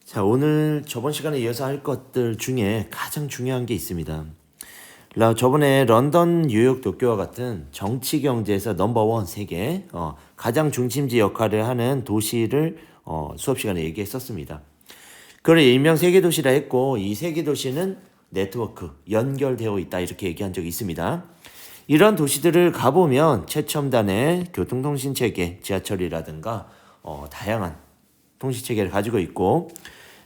자, 오늘 저번 시간에 이어서 할 것들 중에 가장 중요한 게 있습니다. 저번에 런던, 뉴욕, 도쿄와 같은 정치 경제에서 넘버원 세계 가장 중심지 역할을 하는 도시를 수업 시간에 얘기했었습니다. 그걸 일명 세계도시라 했고, 이 세계도시는 네트워크, 연결되어 있다 이렇게 얘기한 적이 있습니다. 이런 도시들을 가보면 최첨단의 교통통신체계, 지하철이라든가 다양한 통신체계를 가지고 있고,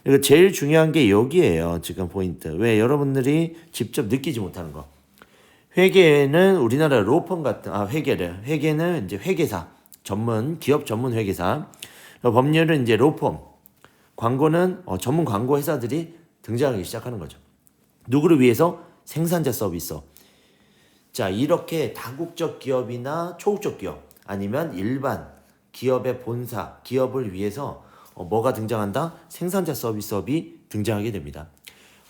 그리고 제일 중요한 게 여기에요. 지금 포인트. 왜 여러분들이 직접 느끼지 못하는 거. 회계는 우리나라 로펌 같은 회계는 이제 회계사 전문 기업 전문 회계사. 법률은 이제 로펌. 광고는 전문 광고 회사들이 등장하기 시작하는 거죠. 누구를 위해서? 생산자 서비스. 자, 이렇게 다국적 기업이나 초국적 기업 아니면 일반 기업의 본사, 기업을 위해서 뭐가 등장한다? 생산자 서비스업이 등장하게 됩니다.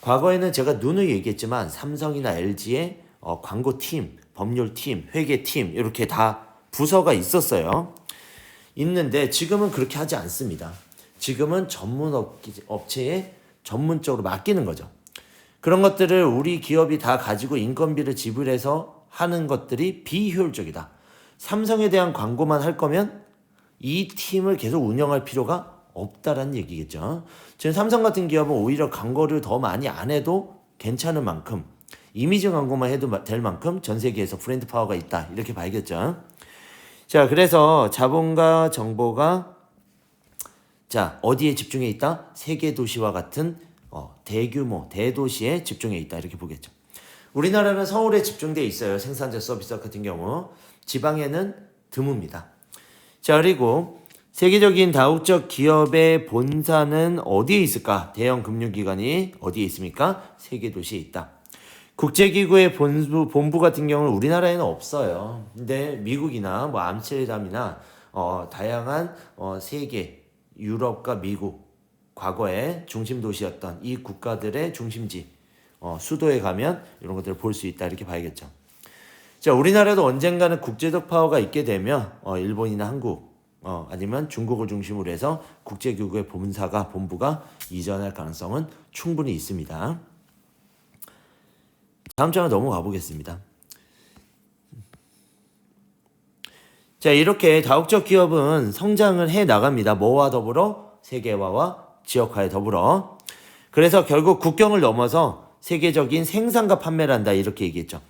과거에는 제가 누누이 얘기했지만 삼성이나 LG의 광고팀, 법률팀, 회계팀 이렇게 다 부서가 있었어요. 있는데 지금은 그렇게 하지 않습니다. 지금은 전문 업체에 전문적으로 맡기는 거죠. 그런 것들을 우리 기업이 다 가지고 인건비를 지불해서 하는 것들이 비효율적이다. 삼성에 대한 광고만 할 거면 이 팀을 계속 운영할 필요가 없다라는 얘기겠죠. 지금 삼성 같은 기업은 오히려 광고를 더 많이 안 해도 괜찮은 만큼, 이미지 광고만 해도 될 만큼 전 세계에서 브랜드 파워가 있다 이렇게 봐야겠죠. 자, 그래서 자본과 정보가 어디에 집중해 있다? 세계 도시와 같은 대규모 대도시에 집중해 있다 이렇게 보겠죠. 우리나라는 서울에 집중돼 있어요. 생산자 서비스 같은 경우. 지방에는 드뭅니다. 자, 그리고 세계적인 다국적 기업의 본사는 어디에 있을까? 대형 금융기관이 어디에 있습니까? 세계 도시에 있다. 국제기구의 본부 같은 경우는 우리나라에는 없어요. 근데 미국이나 암스테르담이나 다양한 세계, 유럽과 미국, 과거에 중심 도시였던 이 국가들의 중심지, 수도에 가면 이런 것들을 볼 수 있다 이렇게 봐야겠죠. 자, 우리나라도 언젠가는 국제적 파워가 있게 되면 일본이나 한국, 아니면 중국을 중심으로 해서 국제기구의 본부가 이전할 가능성은 충분히 있습니다. 다음 장을 넘어가 보겠습니다. 자, 이렇게 다국적 기업은 성장을 해 나갑니다. 뭐와 더불어? 세계화와 지역화에 더불어. 그래서 결국 국경을 넘어서 세계적인 생산과 판매를 한다 이렇게 얘기했죠.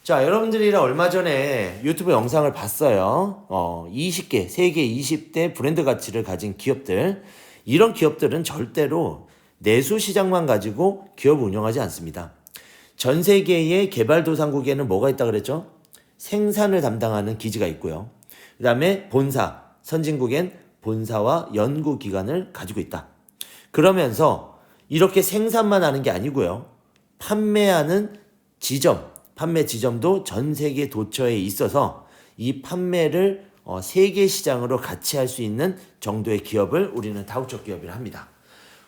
자, 여러분들이랑 얼마 전에 유튜브 영상을 봤어요. 20개, 세계 20대 브랜드 가치를 가진 기업들. 이런 기업들은 절대로 내수 시장만 가지고 기업을 운영하지 않습니다. 전 세계의 개발도상국에는 뭐가 있다 그랬죠? 생산을 담당하는 기지가 있고요. 그 다음에 본사, 선진국엔 본사와 연구기관을 가지고 있다. 그러면서 이렇게 생산만 하는 게 아니고요. 판매하는 판매 지점도 전 세계 도처에 있어서 이 판매를 세계 시장으로 같이 할 수 있는 정도의 기업을 우리는 다국적 기업이라 합니다.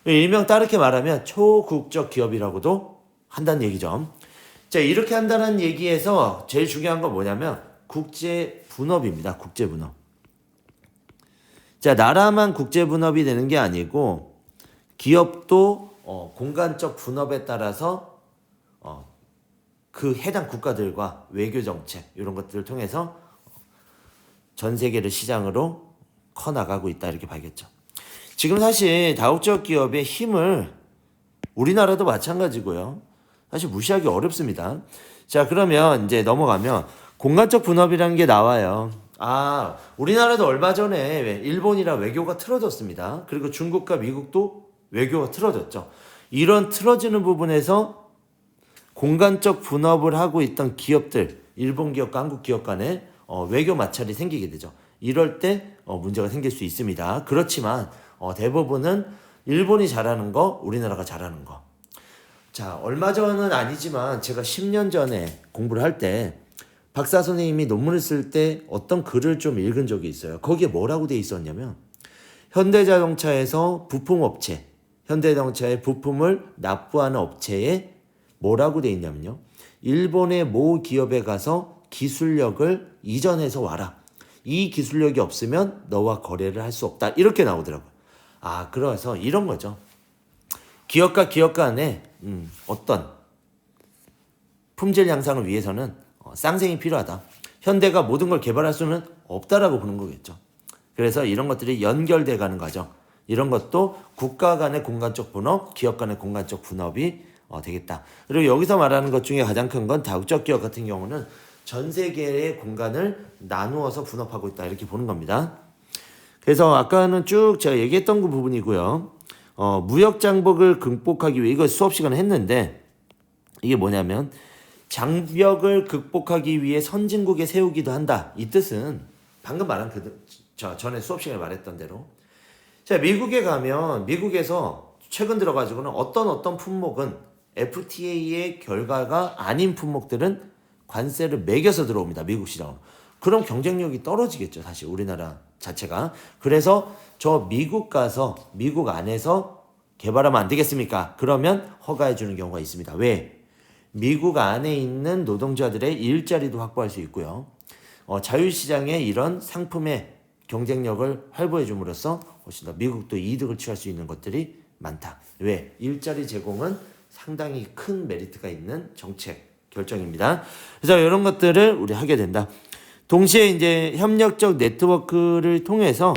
일명 다르게 말하면 초국적 기업이라고도 한다는 얘기죠. 자, 이렇게 한다는 얘기에서 제일 중요한 건 뭐냐면 국제 분업입니다. 국제 분업. 자, 나라만 국제 분업이 되는 게 아니고 기업도 공간적 분업에 따라서 그 해당 국가들과 외교 정책 이런 것들을 통해서 전 세계를 시장으로 커나가고 있다 이렇게 봐야겠죠. 지금 사실 다국적 기업의 힘을 우리나라도 마찬가지고요. 사실 무시하기 어렵습니다. 자, 그러면 이제 넘어가면 공간적 분업이라는 게 나와요. 우리나라도 얼마 전에 일본이랑 외교가 틀어졌습니다. 그리고 중국과 미국도 외교가 틀어졌죠. 이런 틀어지는 부분에서 공간적 분업을 하고 있던 기업들, 일본 기업과 한국 기업 간에 외교 마찰이 생기게 되죠. 이럴 때 문제가 생길 수 있습니다. 그렇지만 대부분은 일본이 잘하는 거, 우리나라가 잘하는 거. 자, 얼마 전은 아니지만 제가 10년 전에 공부를 할 때 박사 선생님이 논문을 쓸 때 어떤 글을 좀 읽은 적이 있어요. 거기에 뭐라고 돼 있었냐면 현대자동차에서 부품업체, 현대자동차의 부품을 납부하는 업체에 뭐라고 돼 있냐면요. 일본의 모 기업에 가서 기술력을 이전해서 와라. 이 기술력이 없으면 너와 거래를 할 수 없다. 이렇게 나오더라고요. 그래서 이런 거죠. 기업과 기업 간의 어떤 품질 향상을 위해서는 쌍생이 필요하다. 현대가 모든 걸 개발할 수는 없다라고 보는 거겠죠. 그래서 이런 것들이 연결돼 가는 거죠. 이런 것도 국가 간의 공간적 분업, 기업 간의 공간적 분업이 되겠다. 그리고 여기서 말하는 것 중에 가장 큰 건 다국적 기업 같은 경우는 전 세계의 공간을 나누어서 분업하고 있다 이렇게 보는 겁니다. 그래서 아까는 쭉 제가 얘기했던 그 부분이고요. 무역 장벽을 극복하기 위해 이거 수업 시간에 했는데 이게 뭐냐면 장벽을 극복하기 위해 선진국에 세우기도 한다. 이 뜻은 방금 말한 전에 수업 시간에 말했던 대로 자 미국에 가면 미국에서 최근 들어가지고는 어떤 품목은 FTA의 결과가 아닌 품목들은 관세를 매겨서 들어옵니다. 미국 시장으로. 그럼 경쟁력이 떨어지겠죠. 사실 우리나라 자체가. 그래서 저 미국 가서 미국 안에서 개발하면 안 되겠습니까? 그러면 허가해 주는 경우가 있습니다. 왜? 미국 안에 있는 노동자들의 일자리도 확보할 수 있고요. 자유시장의 이런 상품의 경쟁력을 활보해 줌으로써 훨씬 더 미국도 이득을 취할 수 있는 것들이 많다. 왜? 일자리 제공은 상당히 큰 메리트가 있는 정책 결정입니다. 그래서 이런 것들을 우리 하게 된다. 동시에 이제 협력적 네트워크를 통해서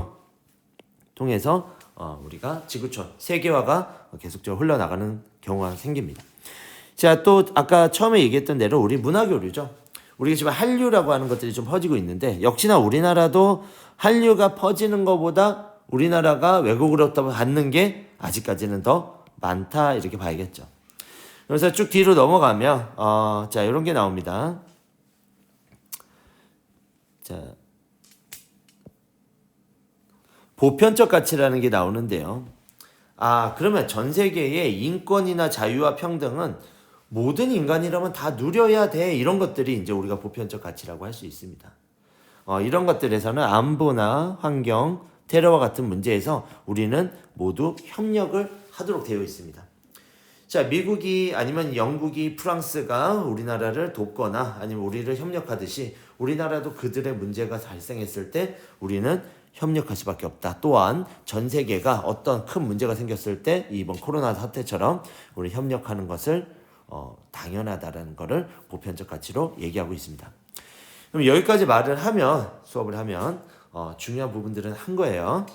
우리가 지구촌 세계화가 계속적으로 흘러나가는 경우가 생깁니다. 자, 또 아까 처음에 얘기했던 대로 우리 문화교류죠. 우리가 지금 한류라고 하는 것들이 좀 퍼지고 있는데 역시나 우리나라도 한류가 퍼지는 것보다 우리나라가 외국으로부터 받는 게 아직까지는 더 많다 이렇게 봐야겠죠. 그래서 쭉 뒤로 넘어가면 자 이런 게 나옵니다. 자 보편적 가치라는 게 나오는데요. 그러면 전 세계의 인권이나 자유와 평등은 모든 인간이라면 다 누려야 돼. 이런 것들이 이제 우리가 보편적 가치라고 할 수 있습니다. 이런 것들에서는 안보나 환경, 테러와 같은 문제에서 우리는 모두 협력을 하도록 되어 있습니다. 자, 미국이 아니면 영국이 프랑스가 우리나라를 돕거나 아니면 우리를 협력하듯이 우리나라도 그들의 문제가 발생했을 때 우리는 협력할 수밖에 없다. 또한 전 세계가 어떤 큰 문제가 생겼을 때 이번 코로나 사태처럼 우리 협력하는 것을 당연하다라는 것을 보편적 가치로 얘기하고 있습니다. 그럼 여기까지 수업을 하면 중요한 부분들은 한 거예요.